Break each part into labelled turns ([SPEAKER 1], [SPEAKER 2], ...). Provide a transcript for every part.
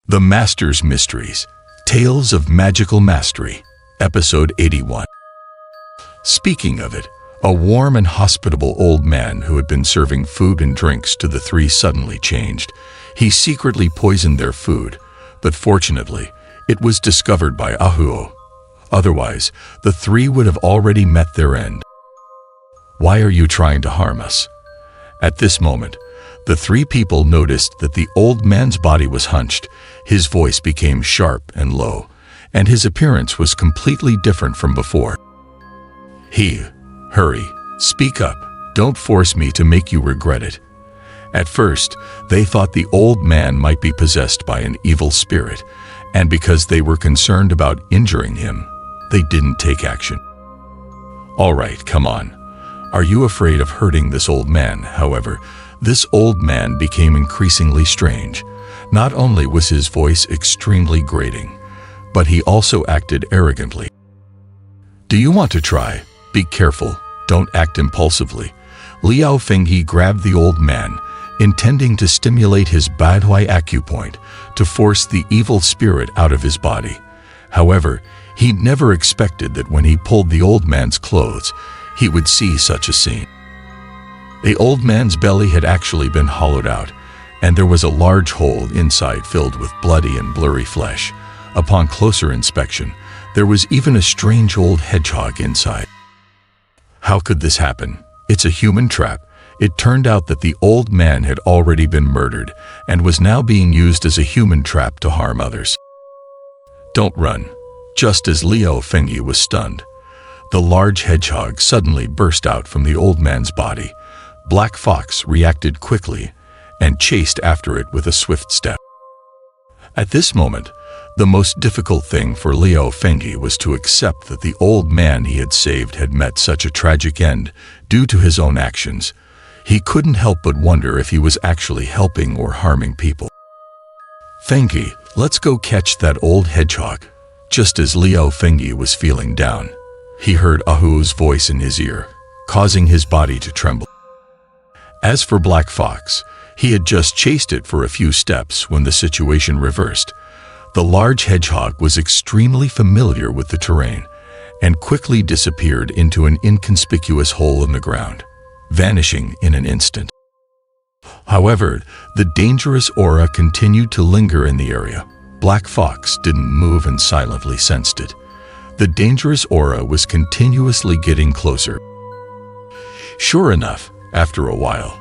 [SPEAKER 1] The Master's Mysteries, Tales of Magical Mastery, Episode 81. Speaking of it, a warm and hospitable old man who had been serving food and drinks to the three suddenly changed. He secretly poisoned their food, but fortunately, it was discovered by Ahuo. Otherwise, the three would have already met their end. Why are you trying to harm us? At this moment, the three people noticed that the old man's body was hunched, his voice became sharp and low, and his appearance was completely different from before. Hurry, speak up, don't force me to make you regret it. At first, they thought the old man might be possessed by an evil spirit, and because they were concerned about injuring him, they didn't take action. All right, come on. Are you afraid of hurting this old man? However, this old man became increasingly strange. Not only was his voice extremely grating, but he also acted arrogantly. Do you want to try? Be careful, don't act impulsively. Liao Fengyi grabbed the old man, intending to stimulate his Badhui acupoint to force the evil spirit out of his body. However, he never expected that when he pulled the old man's clothes, he would see such a scene. The old man's belly had actually been hollowed out, and there was a large hole inside filled with bloody and blurry flesh. Upon closer inspection, there was even a strange old hedgehog inside. How could this happen? It's a human trap. It turned out that the old man had already been murdered and was now being used as a human trap to harm others. Don't run. Just as Liao Fengyi was stunned, the large hedgehog suddenly burst out from the old man's body. Black Fox reacted quickly and chased after it with a swift step. At this moment, the most difficult thing for Liao Fengyi was to accept that the old man he had saved had met such a tragic end due to his own actions. He couldn't help but wonder if he was actually helping or harming people. Fengyi, let's go catch that old hedgehog. Just as Liao Fengyi was feeling down, he heard Ahu's voice in his ear, causing his body to tremble. As for Black Fox, he had just chased it for a few steps when the situation reversed. The large hedgehog was extremely familiar with the terrain and quickly disappeared into an inconspicuous hole in the ground, vanishing in an instant. However, the dangerous aura continued to linger in the area. Black Fox didn't move and silently sensed it. The dangerous aura was continuously getting closer. Sure enough, after a while,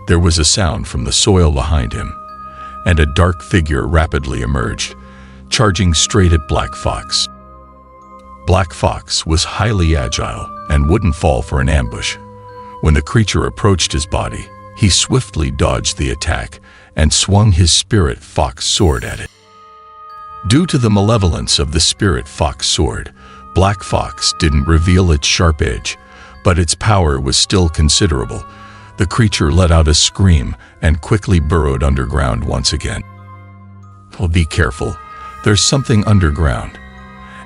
[SPEAKER 1] there was a sound from the soil behind him, and a dark figure rapidly emerged, charging straight at Black Fox. Black Fox was highly agile and wouldn't fall for an ambush. When the creature approached his body, he swiftly dodged the attack and swung his spirit fox sword at it. Due to the malevolence of the spirit fox sword, Black Fox didn't reveal its sharp edge, but its power was still considerable. The creature let out a scream and quickly burrowed underground once again. Well, be careful. There's something underground.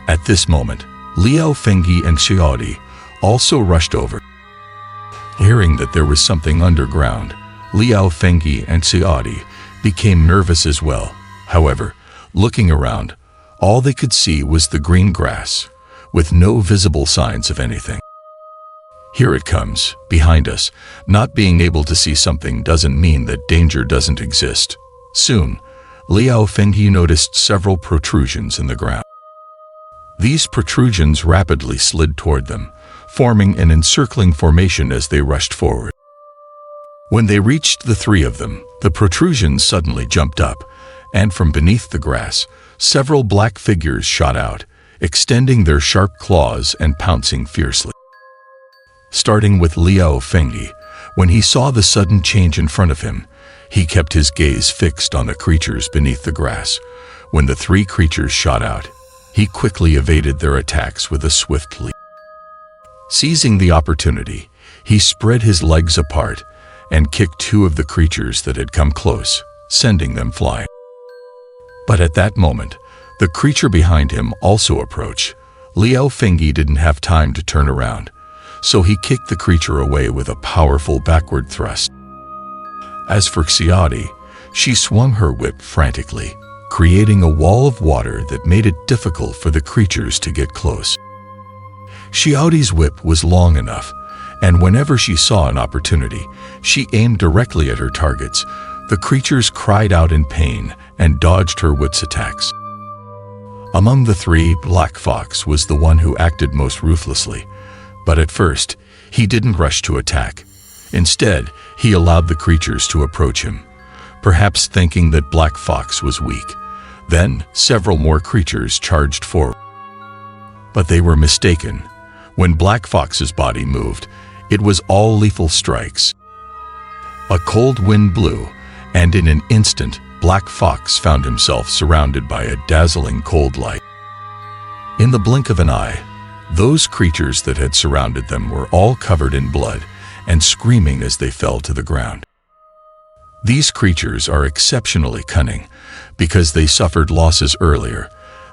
[SPEAKER 1] At this moment, Liao Fengyi and Xiaodi also rushed over. Hearing that there was something underground, Liao Fengyi and Xiaodi became nervous as well. However, looking around, all they could see was the green grass, with no visible signs of anything. Here it comes, behind us. Not being able to see something doesn't mean that danger doesn't exist. Soon, Liao Fengyi noticed several protrusions in the ground. These protrusions rapidly slid toward them, forming an encircling formation as they rushed forward. When they reached the three of them, the protrusions suddenly jumped up, and from beneath the grass, several black figures shot out, extending their sharp claws and pouncing fiercely. Starting with Liao Fengyi, when he saw the sudden change in front of him, he kept his gaze fixed on the creatures beneath the grass. When the three creatures shot out, he quickly evaded their attacks with a swift leap. Seizing the opportunity, he spread his legs apart and kicked two of the creatures that had come close, sending them flying. But at that moment, the creature behind him also approached. Liao Fengyi didn't have time to turn around, so he kicked the creature away with a powerful backward thrust. As for Xiaodi, she swung her whip frantically, creating a wall of water that made it difficult for the creatures to get close. Xiaodi's whip was long enough, and whenever she saw an opportunity, she aimed directly at her targets. The creatures cried out in pain and dodged her whip's attacks. Among the three, Black Fox was the one who acted most ruthlessly, but at first, he didn't rush to attack. Instead, he allowed the creatures to approach him, perhaps thinking that Black Fox was weak. Then, several more creatures charged forward. But they were mistaken. When Black Fox's body moved, it was all lethal strikes. A cold wind blew, and in an instant, Black Fox found himself surrounded by a dazzling cold light. In the blink of an eye, those creatures that had surrounded them were all covered in blood and screaming as they fell to the ground. These creatures are exceptionally cunning because they suffered losses earlier.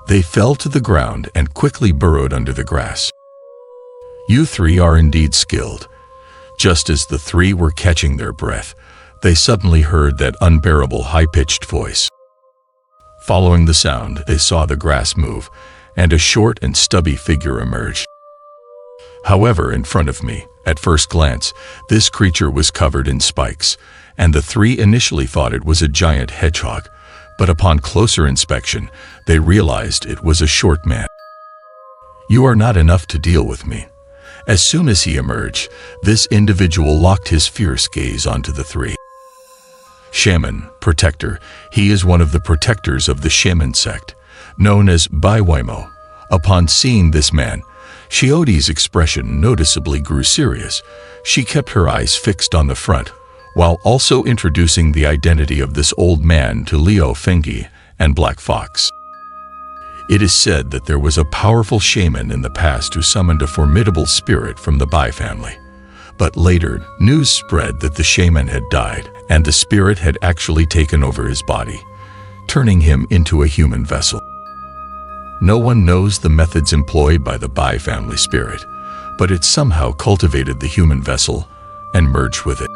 [SPEAKER 1] They fell to the ground and quickly burrowed under the grass. You three are indeed skilled. Just as the three were catching their breath, they suddenly heard that unbearable high-pitched voice. Following the sound, they saw the grass move, and a short and stubby figure emerged. However, in front of me, at first glance, this creature was covered in spikes, and the three initially thought it was a giant hedgehog, but upon closer inspection, they realized it was a short man. You are not enough to deal with me. As soon as he emerged, this individual locked his fierce gaze onto the three. Shaman, protector, he is one of the protectors of the shaman sect, known as Baiwaimo. Upon seeing this man, Xiaodi's expression noticeably grew serious. She kept her eyes fixed on the front, while also introducing the identity of this old man to Liu Fengyi and Black Fox. It is said that there was a powerful shaman in the past who summoned a formidable spirit from the Bai family. But later, news spread that the shaman had died, and the spirit had actually taken over his body, turning him into a human vessel. No one knows the methods employed by the Bai family spirit, but it somehow cultivated the human vessel and merged with it.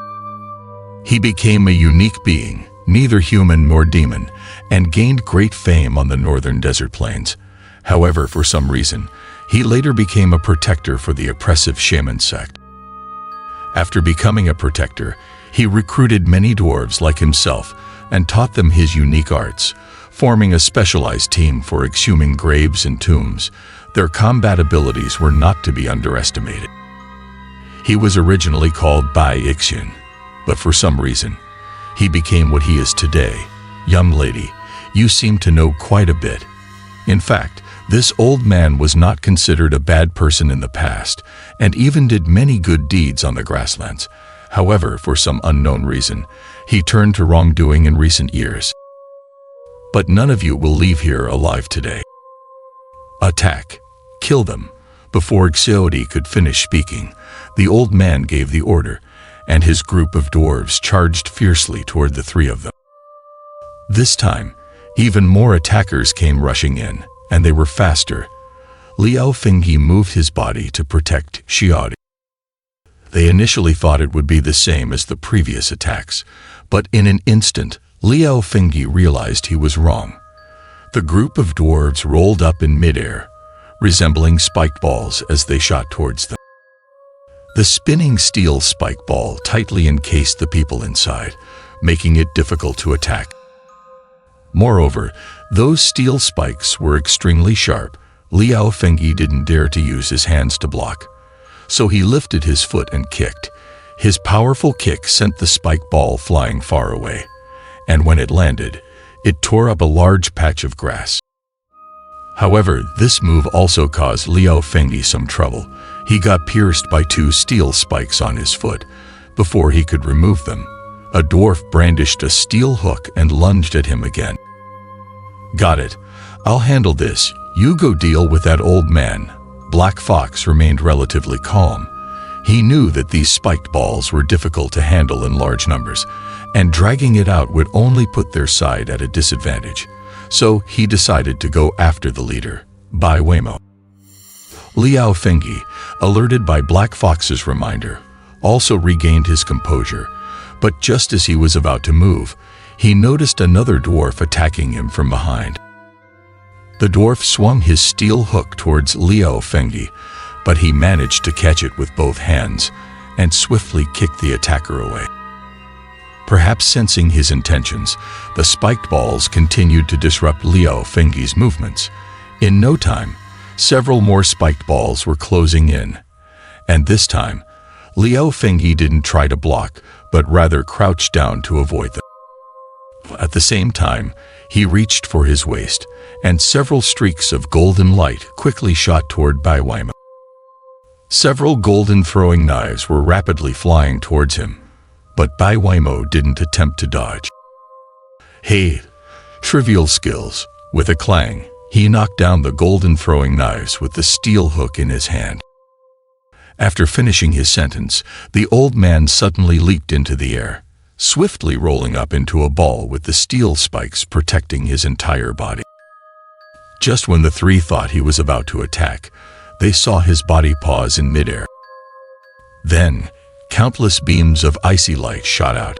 [SPEAKER 1] He became a unique being, neither human nor demon, and gained great fame on the northern desert plains. However, for some reason, he later became a protector for the oppressive shaman sect. After becoming a protector, he recruited many dwarves like himself and taught them his unique arts, forming a specialized team for exhuming graves and tombs. Their combat abilities were not to be underestimated. He was originally called Bai Ixun, but for some reason, he became what he is today. Young lady, you seem to know quite a bit. In fact, this old man was not considered a bad person in the past, and even did many good deeds on the grasslands. However, for some unknown reason, he turned to wrongdoing in recent years. But none of you will leave here alive today. Attack. Kill them. Before Xiaodi could finish speaking, the old man gave the order, and his group of dwarves charged fiercely toward the three of them. This time, even more attackers came rushing in, and they were faster. Liu Fengyi moved his body to protect Xiaodi. They initially thought it would be the same as the previous attacks, but in an instant, Liu Fengyi realized he was wrong. The group of dwarves rolled up in midair, resembling spiked balls as they shot towards them. The spinning steel spike ball tightly encased the people inside, making it difficult to attack. Moreover, those steel spikes were extremely sharp. Liu Fengyi didn't dare to use his hands to block, so he lifted his foot and kicked. His powerful kick sent the spike ball flying far away, and when it landed, it tore up a large patch of grass. However, this move also caused Liu Fengyi some trouble. He got pierced by two steel spikes on his foot. Before he could remove them, a dwarf brandished a steel hook and lunged at him again. Got it. I'll handle this. You go deal with that old man. Black Fox remained relatively calm. He knew that these spiked balls were difficult to handle in large numbers, and dragging it out would only put their side at a disadvantage. So he decided to go after the leader, Baiwaimo. Liu Fengyi, alerted by Black Fox's reminder, also regained his composure, but just as he was about to move, he noticed another dwarf attacking him from behind. The dwarf swung his steel hook towards Liu Fengyi, but he managed to catch it with both hands and swiftly kicked the attacker away. Perhaps sensing his intentions, the spiked balls continued to disrupt Liu Fengyi's movements. In no time, several more spiked balls were closing in, and this time, Liu Fengyi didn't try to block, but rather crouched down to avoid them. At the same time, he reached for his waist, and several streaks of golden light quickly shot toward Bai Weimo. Several golden throwing knives were rapidly flying towards him, but Bai Weimo didn't attempt to dodge. Hey, trivial skills. With a clang, he knocked down the golden throwing knives with the steel hook in his hand. After finishing his sentence, the old man suddenly leaped into the air, swiftly rolling up into a ball with the steel spikes protecting his entire body. Just when the three thought he was about to attack, they saw his body pause in midair. Then, countless beams of icy light shot out,